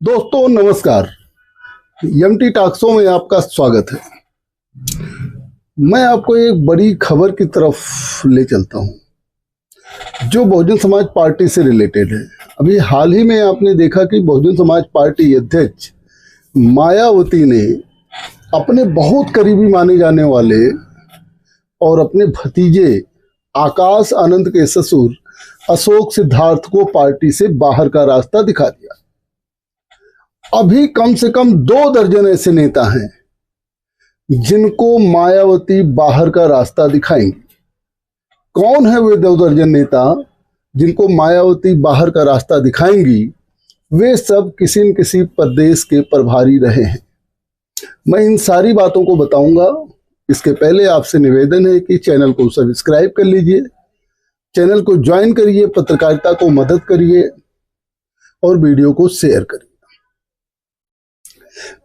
दोस्तों नमस्कार। एमटी टॉक्सो में आपका स्वागत है। मैं आपको एक बड़ी खबर की तरफ ले चलता हूं जो बहुजन समाज पार्टी से रिलेटेड है। अभी हाल ही में आपने देखा कि बहुजन समाज पार्टी अध्यक्ष मायावती ने अपने बहुत करीबी माने जाने वाले और अपने भतीजे आकाश आनंद के ससुर अशोक सिद्धार्थ को पार्टी से बाहर का रास्ता दिखा दिया। अभी कम से कम 2 दर्जन ऐसे नेता हैं जिनको मायावती बाहर का रास्ता दिखाएंगी। कौन है वे 2 दर्जन नेता जिनको मायावती बाहर का रास्ता दिखाएंगी? वे सब किसी न किसी प्रदेश के प्रभारी रहे हैं। मैं इन सारी बातों को बताऊंगा। इसके पहले आपसे निवेदन है कि चैनल को सब्सक्राइब कर लीजिए, चैनल को ज्वाइन करिए, पत्रकारिता को मदद करिए और वीडियो को शेयर करिए।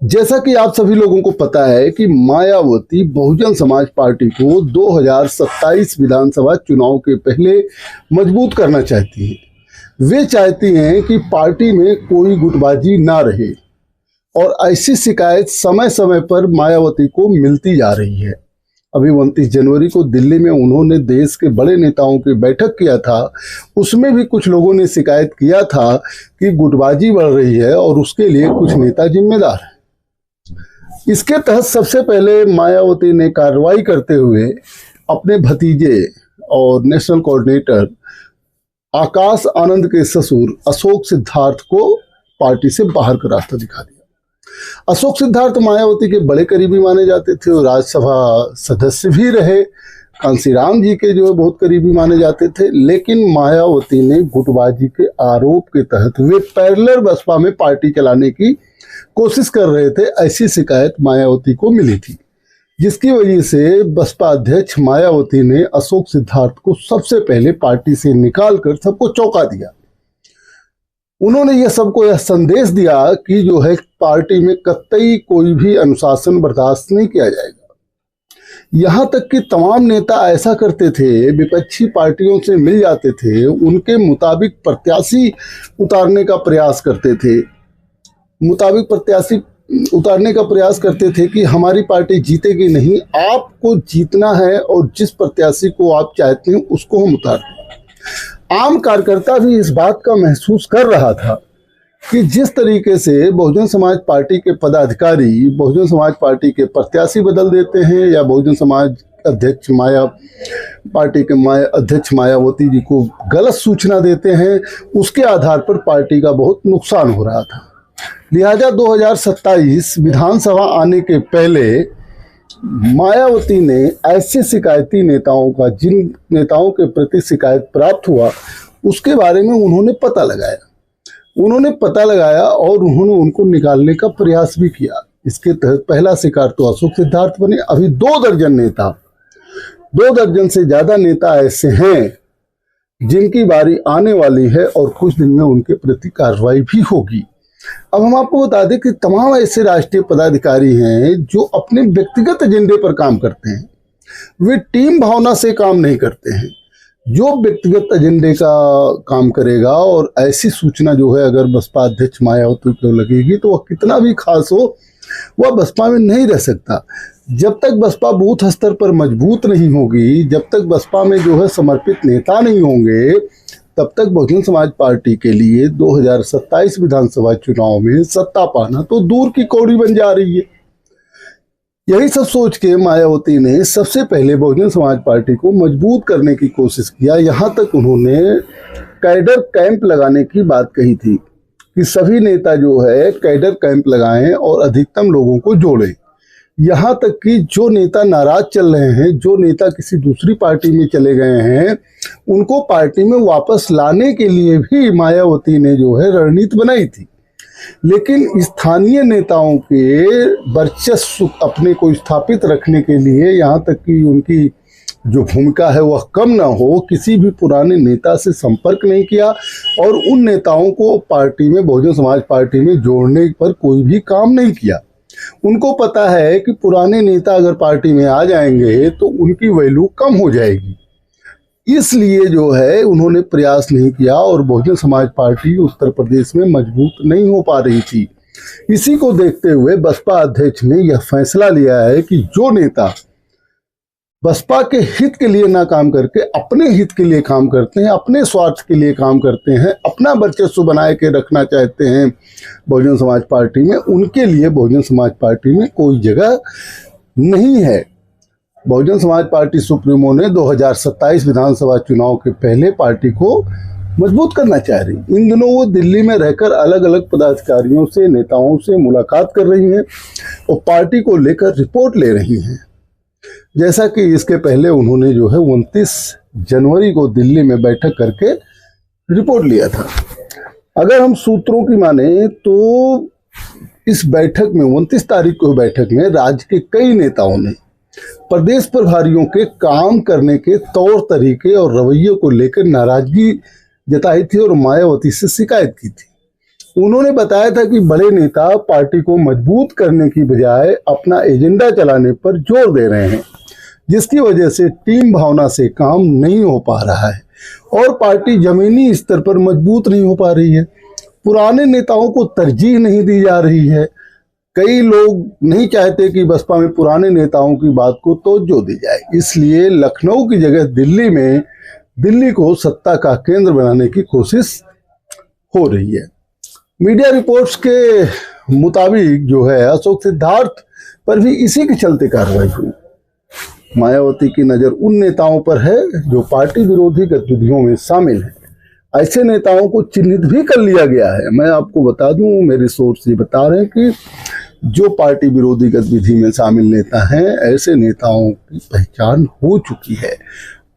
जैसा कि आप सभी लोगों को पता है कि मायावती बहुजन समाज पार्टी को 2027 विधानसभा चुनाव के पहले मजबूत करना चाहती है। वे चाहती हैं कि पार्टी में कोई गुटबाजी ना रहे और ऐसी शिकायत समय समय पर मायावती को मिलती जा रही है। अभी 29 जनवरी को दिल्ली में उन्होंने देश के बड़े नेताओं की बैठक किया था। उसमें भी कुछ लोगों ने शिकायत किया था कि गुटबाजी बढ़ रही है और उसके लिए कुछ नेता जिम्मेदार हैं। इसके तहत सबसे पहले मायावती ने कार्रवाई करते हुए अपने भतीजे और नेशनल कोऑर्डिनेटर आकाश आनंद के ससुर अशोक सिद्धार्थ को पार्टी से बाहर का रास्ता दिखा दिया। अशोक सिद्धार्थ मायावती के बड़े करीबी माने जाते थे और राज्यसभा सदस्य भी रहे। कांसीराम जी के जो है बहुत करीबी माने जाते थे। लेकिन मायावती ने गुटबाजी के आरोप के तहत वे पैरेलल बसपा में पार्टी चलाने की कोशिश कर रहे थे, ऐसी शिकायत मायावती को मिली थी, जिसकी वजह से बसपा अध्यक्ष मायावती ने अशोक सिद्धार्थ को सबसे पहले पार्टी से निकालकर सबको चौंका दिया। उन्होंने यह संदेश दिया कि जो है पार्टी में कतई कोई भी अनुशासन बर्दाश्त नहीं किया जाएगा। यहाँ तक कि तमाम नेता ऐसा करते थे, विपक्षी पार्टियों से मिल जाते थे, उनके मुताबिक प्रत्याशी उतारने का प्रयास करते थे कि हमारी पार्टी जीतेगी नहीं, आपको जीतना है और जिस प्रत्याशी को आप चाहते हैं उसको हम उतार दें। आम कार्यकर्ता भी इस बात का महसूस कर रहा था कि जिस तरीके से बहुजन समाज पार्टी के पदाधिकारी बहुजन समाज पार्टी के प्रत्याशी बदल देते हैं या बहुजन समाज अध्यक्ष मायावती जी को गलत सूचना देते हैं, उसके आधार पर पार्टी का बहुत नुकसान हो रहा था। लिहाजा 2027 विधानसभा आने के पहले मायावती ने ऐसे शिकायती नेताओं का, जिन नेताओं के प्रति शिकायत प्राप्त हुआ, उसके बारे में उन्होंने पता लगाया और उन्होंने उनको निकालने का प्रयास भी किया। इसके तहत पहला शिकार तो अशोक सिद्धार्थ बने। अभी 2 दर्जन से ज्यादा नेता ऐसे हैं जिनकी बारी आने वाली है और कुछ दिन में उनके प्रति कार्रवाई भी होगी। अब हम आपको बता दें कि तमाम ऐसे राष्ट्रीय पदाधिकारी हैं जो अपने व्यक्तिगत एजेंडे पर काम करते हैं। वे टीम भावना से काम नहीं करते हैं। जो व्यक्तिगत एजेंडे का काम करेगा और ऐसी सूचना जो है अगर बसपा अध्यक्ष मायावती को लगेगी तो वह कितना भी खास हो, वह बसपा में नहीं रह सकता। जब तक बसपा बूथ स्तर पर मजबूत नहीं होगी, जब तक बसपा में जो है समर्पित नेता नहीं होंगे, तब तक बहुजन समाज पार्टी के लिए 2027 विधानसभा चुनाव में सत्ता पाना तो दूर की कौड़ी बन जा रही है। यही सब सोच के मायावती ने सबसे पहले बहुजन समाज पार्टी को मजबूत करने की कोशिश किया। यहाँ तक उन्होंने कैडर कैंप लगाने की बात कही थी कि सभी नेता जो है कैडर कैंप लगाएं और अधिकतम लोगों को जोड़ें। यहाँ तक कि जो नेता नाराज चल रहे हैं, जो नेता किसी दूसरी पार्टी में चले गए हैं, उनको पार्टी में वापस लाने के लिए भी मायावती ने जो है रणनीति बनाई थी। लेकिन स्थानीय नेताओं के वर्चस्व अपने को स्थापित रखने के लिए, यहाँ तक कि उनकी जो भूमिका है वह कम ना हो, किसी भी पुराने नेता से संपर्क नहीं किया और उन नेताओं को पार्टी में, बहुजन समाज पार्टी में जोड़ने पर कोई भी काम नहीं किया। उनको पता है कि पुराने नेता अगर पार्टी में आ जाएंगे तो उनकी वैल्यू कम हो जाएगी। इसलिए जो है उन्होंने प्रयास नहीं किया और बहुजन समाज पार्टी उत्तर प्रदेश में मजबूत नहीं हो पा रही थी। इसी को देखते हुए बसपा अध्यक्ष ने यह फैसला लिया है कि जो नेता बसपा के हित के लिए ना काम करके अपने हित के लिए काम करते हैं, अपने स्वार्थ के लिए काम करते हैं, अपना वर्चस्व बनाए के रखना चाहते हैं बहुजन समाज पार्टी में, उनके लिए बहुजन समाज पार्टी में कोई जगह नहीं है। बहुजन समाज पार्टी सुप्रीमो ने 2027 विधानसभा चुनाव के पहले पार्टी को मजबूत करना चाह रही। इन दिनों वो दिल्ली में रहकर अलग अलग पदाधिकारियों से, नेताओं से मुलाकात कर रही हैं और पार्टी को लेकर रिपोर्ट ले रही हैं। जैसा कि इसके पहले उन्होंने जो है 29 जनवरी को दिल्ली में बैठक करके रिपोर्ट लिया था। अगर हम सूत्रों की माने तो इस बैठक में 29 तारीख को बैठक में राज्य के कई नेताओं ने प्रदेश प्रभारियों के काम करने के तौर तरीके और रवैये को लेकर नाराजगी जताई थी और मायावती से शिकायत की थी। उन्होंने बताया था कि बड़े नेता पार्टी को मजबूत करने की बजाय अपना एजेंडा चलाने पर जोर दे रहे हैं, जिसकी वजह से टीम भावना से काम नहीं हो पा रहा है और पार्टी जमीनी स्तर पर मजबूत नहीं हो पा रही है। पुराने नेताओं को तरजीह नहीं दी जा रही है। कई लोग नहीं चाहते कि बसपा में पुराने नेताओं की बात को तवज्जो दी जाए, इसलिए लखनऊ की जगह दिल्ली को सत्ता का केंद्र बनाने की कोशिश हो रही है। मीडिया रिपोर्ट्स के मुताबिक जो है अशोक सिद्धार्थ पर भी इसी के चलते कार्रवाई हुई। मायावती की नज़र उन नेताओं पर है जो पार्टी विरोधी गतिविधियों में शामिल हैं। ऐसे नेताओं को चिन्हित भी कर लिया गया है। मैं आपको बता दूं, मेरे सोर्स ये बता रहे हैं कि जो पार्टी विरोधी गतिविधि में शामिल नेता हैं, ऐसे नेताओं की पहचान हो चुकी है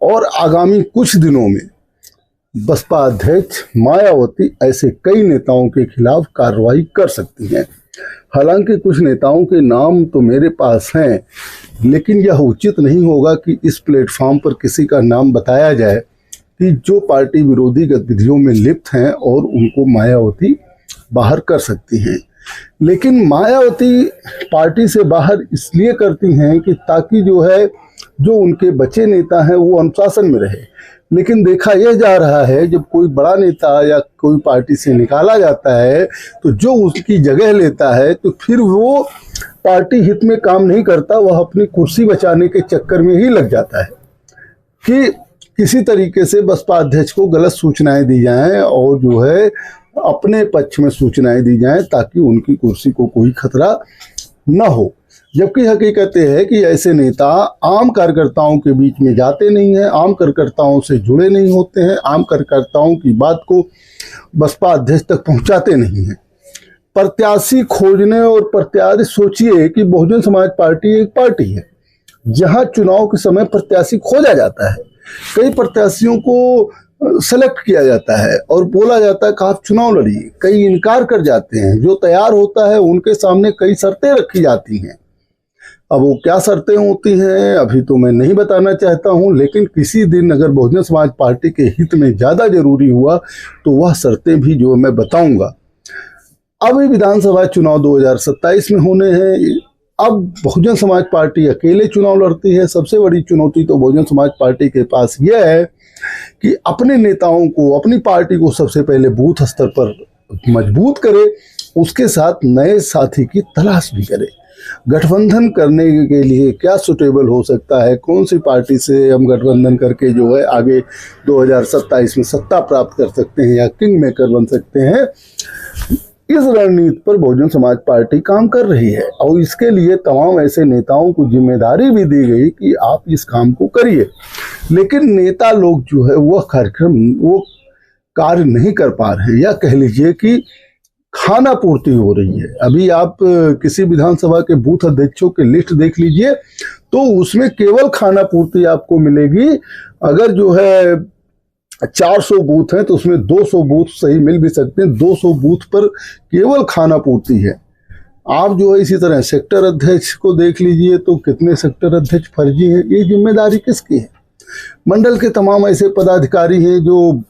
और आगामी कुछ दिनों में बसपा अध्यक्ष मायावती ऐसे कई नेताओं के खिलाफ कार्रवाई कर सकती हैं। हालांकि कुछ नेताओं के नाम तो मेरे पास हैं, लेकिन यह उचित नहीं होगा कि इस प्लेटफॉर्म पर किसी का नाम बताया जाए कि जो पार्टी विरोधी गतिविधियों में लिप्त हैं और उनको मायावती बाहर कर सकती हैं। लेकिन मायावती पार्टी से बाहर इसलिए करती हैं कि ताकि जो उनके बचे नेता हैं वो अनुशासन में रहे। लेकिन देखा यह जा रहा है जब कोई बड़ा नेता या कोई पार्टी से निकाला जाता है तो जो उसकी जगह लेता है तो फिर वो पार्टी हित में काम नहीं करता, वह अपनी कुर्सी बचाने के चक्कर में ही लग जाता है कि किसी तरीके से बसपा अध्यक्ष को गलत सूचनाएं दी जाएं और जो है अपने पक्ष में सूचनाएं दी जाएं ताकि उनकी कुर्सी को कोई खतरा न हो। जबकि हकीकत है कि ऐसे नेता आम कार्यकर्ताओं के बीच में जाते नहीं हैं, आम कार्यकर्ताओं से जुड़े नहीं होते हैं, आम कार्यकर्ताओं की बात को बसपा अध्यक्ष तक पहुंचाते नहीं हैं। प्रत्याशी खोजने और प्रत्याशी, सोचिए कि बहुजन समाज पार्टी एक पार्टी है जहां चुनाव के समय प्रत्याशी खोजा जाता है। कई प्रत्याशियों को सेलेक्ट किया जाता है और बोला जाता है कि आप चुनाव लड़िए। कई इनकार कर जाते हैं। जो तैयार होता है उनके सामने कई शर्तें रखी जाती हैं। अब वो क्या शर्तें होती हैं अभी तो मैं नहीं बताना चाहता हूं, लेकिन किसी दिन अगर बहुजन समाज पार्टी के हित में ज़्यादा जरूरी हुआ तो वह शर्तें भी जो मैं बताऊंगा। अभी विधानसभा चुनाव 2027 में होने हैं। अब बहुजन समाज पार्टी अकेले चुनाव लड़ती है। सबसे बड़ी चुनौती तो बहुजन समाज पार्टी के पास यह है कि अपने नेताओं को, अपनी पार्टी को सबसे पहले बूथ स्तर पर मजबूत करे, उसके साथ नए साथी की तलाश भी करे। गठबंधन करने के लिए क्या सुटेबल हो सकता है, कौन सी पार्टी से हम गठबंधन करके जो है आगे 2027 में सत्ता प्राप्त कर सकते हैं या किंग मेकर बन सकते हैं, इस रणनीति पर बहुजन समाज पार्टी काम कर रही है और इसके लिए तमाम ऐसे नेताओं को जिम्मेदारी भी दी गई कि आप इस काम को करिए। लेकिन नेता लोग जो है वो कार्य नहीं कर पा रहे हैं, या कह लीजिए कि खाना पूर्ति हो रही है। अभी आप किसी विधानसभा के बूथ अध्यक्षों के लिस्ट देख लीजिए तो उसमें केवल खाना पूर्ति आपको मिलेगी। अगर जो है 400 बूथ हैं तो उसमें 200 बूथ सही मिल भी सकते हैं। 200 बूथ पर केवल खाना पूर्ति है। आप जो है इसी तरह सेक्टर अध्यक्ष को देख लीजिए तो कितने सेक्टर अध्यक्ष फर्जी हैं। ये जिम्मेदारी किसकी है? मंडल के तमाम ऐसे पदाधिकारी हैं जो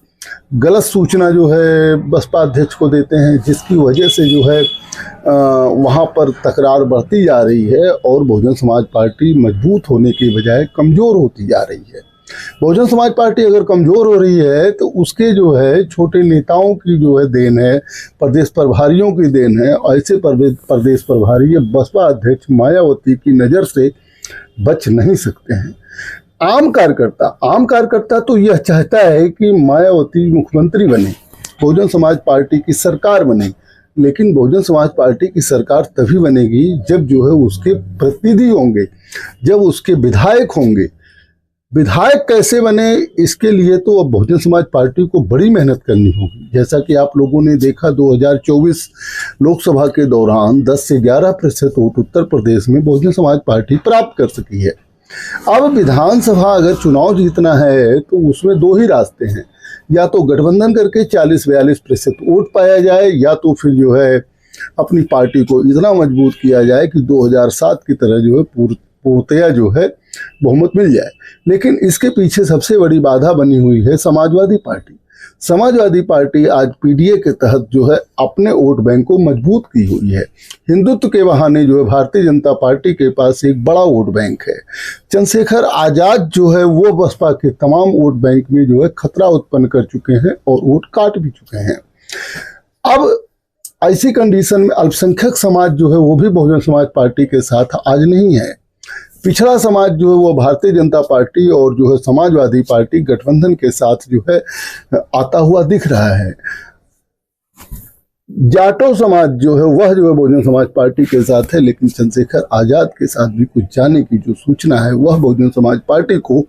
गलत सूचना जो है बसपा अध्यक्ष को देते हैं, जिसकी वजह से जो है वहाँ पर तकरार बढ़ती जा रही है और बहुजन समाज पार्टी मजबूत होने की बजाय कमज़ोर होती जा रही है। बहुजन समाज पार्टी अगर कमज़ोर हो रही है तो उसके जो है छोटे नेताओं की जो है देन है, प्रदेश प्रभारियों की देन है। ऐसे प्रदेश प्रभारी बसपा अध्यक्ष मायावती की नज़र से बच नहीं सकते हैं। आम कार्यकर्ता तो यह चाहता है कि मायावती मुख्यमंत्री बने, बहुजन समाज पार्टी की सरकार बने। लेकिन बहुजन समाज पार्टी की सरकार तभी बनेगी जब जो है उसके प्रतिनिधि होंगे, जब उसके विधायक होंगे। विधायक कैसे बने, इसके लिए तो अब बहुजन समाज पार्टी को बड़ी मेहनत करनी होगी। जैसा कि आप लोगों ने देखा 2024 लोकसभा के दौरान 10 से 11% वोट उत्तर प्रदेश में बहुजन समाज पार्टी प्राप्त कर सकी है। अब विधानसभा अगर चुनाव जीतना है तो उसमें दो ही रास्ते हैं, या तो गठबंधन करके 40-42% वोट पाया जाए, या तो फिर जो है अपनी पार्टी को इतना मजबूत किया जाए कि 2007 की तरह जो है पूर्णतया जो है बहुमत मिल जाए। लेकिन इसके पीछे सबसे बड़ी बाधा बनी हुई है समाजवादी पार्टी। समाजवादी पार्टी आज पीडीए के तहत जो है अपने वोट बैंक को मजबूत की हुई है। हिंदुत्व के बहाने जो है भारतीय जनता पार्टी के पास एक बड़ा वोट बैंक है। चंद्रशेखर आजाद जो है वो बसपा के तमाम वोट बैंक में जो है खतरा उत्पन्न कर चुके हैं और वोट काट भी चुके हैं। अब ऐसी कंडीशन में अल्पसंख्यक समाज जो है वो भी बहुजन समाज पार्टी के साथ आज नहीं है। पिछड़ा समाज जो है वो भारतीय जनता पार्टी और जो है समाजवादी पार्टी गठबंधन के साथ जो है आता हुआ दिख रहा है। जाटो समाज जो है वह जो है बहुजन समाज पार्टी के साथ है, लेकिन चंद्रशेखर आजाद के साथ भी कुछ जाने की जो सूचना है वह बहुजन समाज पार्टी को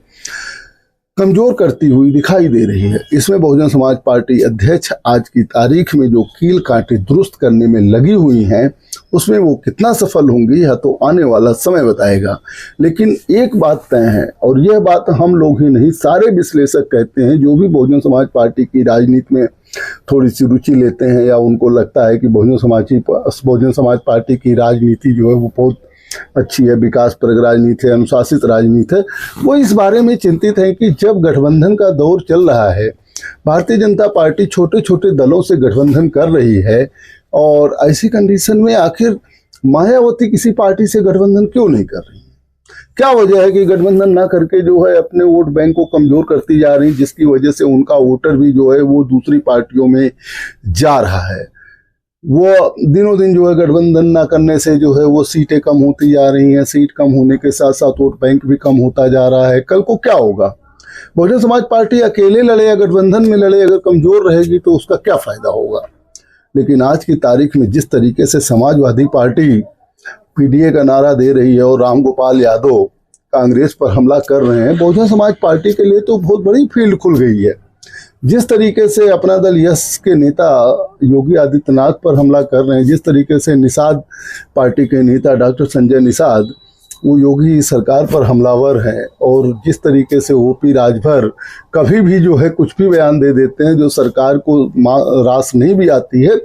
कमजोर करती हुई दिखाई दे रही है। इसमें बहुजन समाज पार्टी अध्यक्ष आज की तारीख में जो कील कांटे दुरुस्त करने में लगी हुई हैं, उसमें वो कितना सफल होंगी यह तो आने वाला समय बताएगा। लेकिन एक बात तय है, और यह बात हम लोग ही नहीं सारे विश्लेषक कहते हैं, जो भी बहुजन समाज पार्टी की राजनीति में थोड़ी सी रुचि लेते हैं या उनको लगता है कि बहुजन समाज पार्टी की राजनीति जो है वो बहुत अच्छी है, विकास पर राजनीति है, अनुशासित राजनीति है, वो इस बारे में चिंतित है कि जब गठबंधन का दौर चल रहा है, भारतीय जनता पार्टी छोटे छोटे दलों से गठबंधन कर रही है, और ऐसी कंडीशन में आखिर मायावती किसी पार्टी से गठबंधन क्यों नहीं कर रही? क्या वजह है कि गठबंधन ना करके जो है अपने वोट बैंक को कमजोर करती जा रही, जिसकी वजह से उनका वोटर भी जो है वो दूसरी पार्टियों में जा रहा है। वो दिनों दिन जो है गठबंधन ना करने से जो है वो सीटें कम होती जा रही हैं, सीट कम होने के साथ साथ वोट बैंक भी कम होता जा रहा है। कल को क्या होगा? बहुजन समाज पार्टी अकेले लड़े या गठबंधन में लड़े, अगर कमजोर रहेगी तो उसका क्या फायदा होगा? लेकिन आज की तारीख में जिस तरीके से समाजवादी पार्टी पीडीए का नारा दे रही है और रामगोपाल यादव कांग्रेस पर हमला कर रहे हैं, बहुजन समाज पार्टी के लिए तो बहुत बड़ी फील्ड खुल गई है। जिस तरीके से अपना दल यस के नेता योगी आदित्यनाथ पर हमला कर रहे हैं, जिस तरीके से निषाद पार्टी के नेता डॉक्टर संजय निषाद वो योगी सरकार पर हमलावर हैं, और जिस तरीके से ओपी राजभर कभी भी जो है कुछ भी बयान दे देते हैं जो सरकार को रास नहीं भी आती है,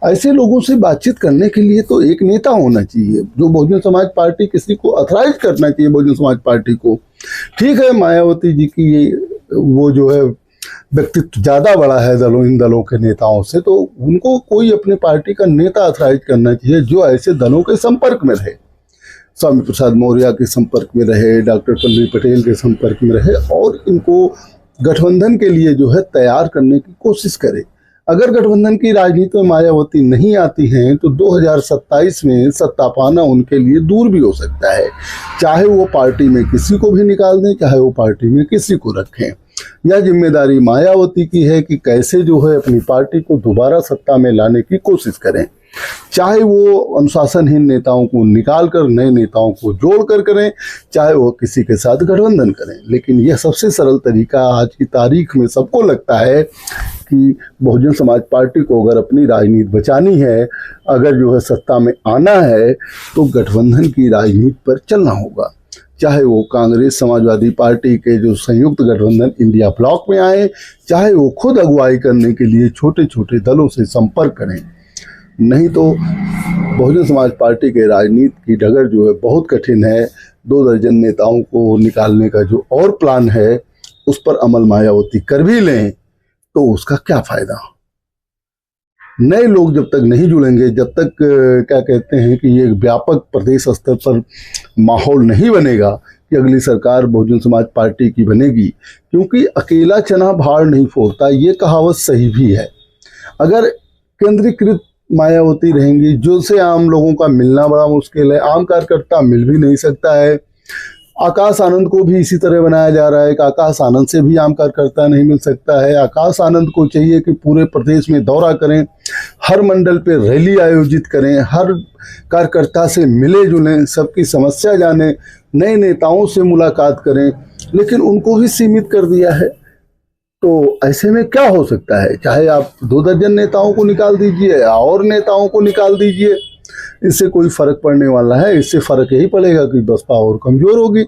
ऐसे लोगों से बातचीत करने के लिए तो एक नेता होना चाहिए जो बहुजन समाज पार्टी किसी को अथराइज करना चाहिए बहुजन समाज पार्टी को। ठीक है, मायावती जी की ये वो जो है व्यक्तित्व ज़्यादा बड़ा है इन दलों के नेताओं से, तो उनको कोई अपने पार्टी का नेता अथराइज करना चाहिए जो ऐसे दलों के संपर्क में रहे, स्वामी प्रसाद मौर्य के संपर्क में रहे, डॉक्टर पल्लवी पटेल के संपर्क में रहे, और इनको गठबंधन के लिए जो है तैयार करने की कोशिश करे। अगर गठबंधन की राजनीति में मायावती नहीं आती हैं तो 2027 में सत्ता पाना उनके लिए दूर भी हो सकता है, चाहे वो पार्टी में किसी को भी निकाल दें, चाहे वो पार्टी में किसी को रखें। यह जिम्मेदारी मायावती की है कि कैसे जो है अपनी पार्टी को दोबारा सत्ता में लाने की कोशिश करें, चाहे वो अनुशासनहीन नेताओं को निकाल कर नए नेताओं को जोड़कर करें, चाहे वो किसी के साथ गठबंधन करें। लेकिन यह सबसे सरल तरीका आज की तारीख में सबको लगता है कि बहुजन समाज पार्टी को अगर अपनी राजनीति बचानी है, अगर जो है सत्ता में आना है, तो गठबंधन की राजनीति पर चलना होगा। चाहे वो कांग्रेस समाजवादी पार्टी के जो संयुक्त गठबंधन इंडिया ब्लॉक में आए, चाहे वो खुद अगुवाई करने के लिए छोटे छोटे दलों से संपर्क करें। नहीं तो बहुजन समाज पार्टी के राजनीति की डगर जो है बहुत कठिन है। 2 दर्जन नेताओं को निकालने का जो और प्लान है उस पर अमल मायावती कर भी लें तो उसका क्या फायदा? नए लोग जब तक नहीं जुड़ेंगे, जब तक क्या कहते हैं कि ये व्यापक प्रदेश स्तर पर माहौल नहीं बनेगा, कि अगली सरकार बहुजन समाज पार्टी की बनेगी, क्योंकि अकेला चना भाड़ नहीं फोड़ता, ये कहावत सही भी है। अगर केंद्रीकृत मायावती रहेंगी, जो से आम लोगों का मिलना बड़ा मुश्किल है, आम कार्यकर्ता मिल भी नहीं सकता है। आकाश आनंद को भी इसी तरह बनाया जा रहा है कि आकाश आनंद से भी आम कार्यकर्ता नहीं मिल सकता है। आकाश आनंद को चाहिए कि पूरे प्रदेश में दौरा करें, हर मंडल पे रैली आयोजित करें, हर कार्यकर्ता से मिले जुलें, सबकी समस्या जानें, नए नेताओं से मुलाकात करें, लेकिन उनको भी सीमित कर दिया है। तो ऐसे में क्या हो सकता है? चाहे आप 2 दर्जन नेताओं को निकाल दीजिए या और नेताओं को निकाल दीजिए, इससे कोई फर्क पड़ने वाला है? इससे फर्क यही पड़ेगा कि बसपा और कमजोर होगी।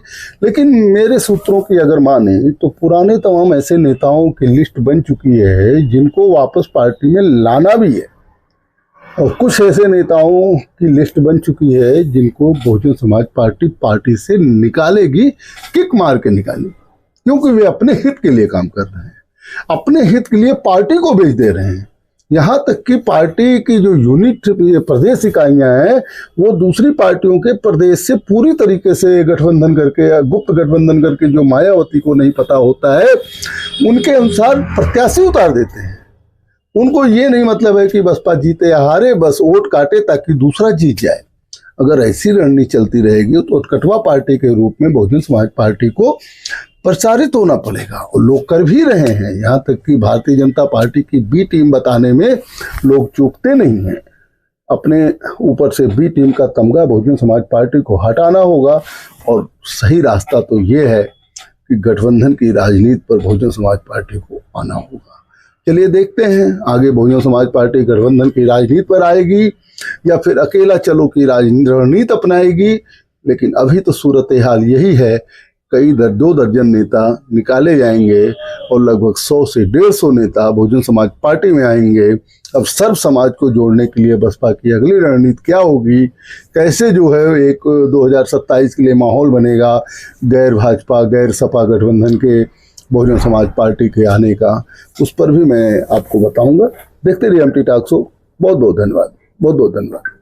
लेकिन मेरे सूत्रों की अगर माने तो पुराने तमाम ऐसे नेताओं की लिस्ट बन चुकी है जिनको वापस पार्टी में लाना भी है, और कुछ ऐसे नेताओं की लिस्ट बन चुकी है जिनको बहुजन समाज पार्टी से निकालेगी, किक मार के निकालेगी, क्योंकि वे अपने हित के लिए काम कर रहे हैं, अपने हित के लिए पार्टी को बेच दे रहे हैं। यहाँ तक कि पार्टी की जो यूनिट प्रदेश इकाइयां हैं, वो दूसरी पार्टियों के प्रदेश से पूरी तरीके से गठबंधन करके, गुप्त गठबंधन करके, जो मायावती को नहीं पता होता है, उनके अनुसार प्रत्याशी उतार देते हैं। उनको ये नहीं मतलब है कि बसपा जीते या हारे, बस वोट काटे ताकि दूसरा जीत जाए। अगर ऐसी रणनीति चलती रहेगी तो उत्कटवा पार्टी के रूप में बहुजन समाज पार्टी को प्रचारित होना पड़ेगा, और लोग कर भी रहे हैं। यहाँ तक कि भारतीय जनता पार्टी की बी टीम बताने में लोग चूकते नहीं हैं। अपने ऊपर से बी टीम का तमगा बहुजन समाज पार्टी को हटाना होगा, और सही रास्ता तो ये है कि गठबंधन की राजनीति पर बहुजन समाज पार्टी को आना होगा। चलिए देखते हैं आगे बहुजन समाज पार्टी गठबंधन की राजनीति पर आएगी या फिर अकेला चलो की रणनीति अपनाएगी। लेकिन अभी तो सूरत हाल यही है, 2 दर्जन नेता निकाले जाएंगे और लगभग 100 से 150 नेता बहुजन समाज पार्टी में आएंगे। अब सर्व समाज को जोड़ने के लिए बसपा की अगली रणनीति क्या होगी, कैसे जो है एक 2027 के लिए माहौल बनेगा गैर भाजपा गैर सपा गठबंधन के बहुजन समाज पार्टी के आने का, उस पर भी मैं आपको बताऊंगा। देखते रहिए एमटी टॉक शो। बहुत बहुत धन्यवाद, बहुत बहुत धन्यवाद।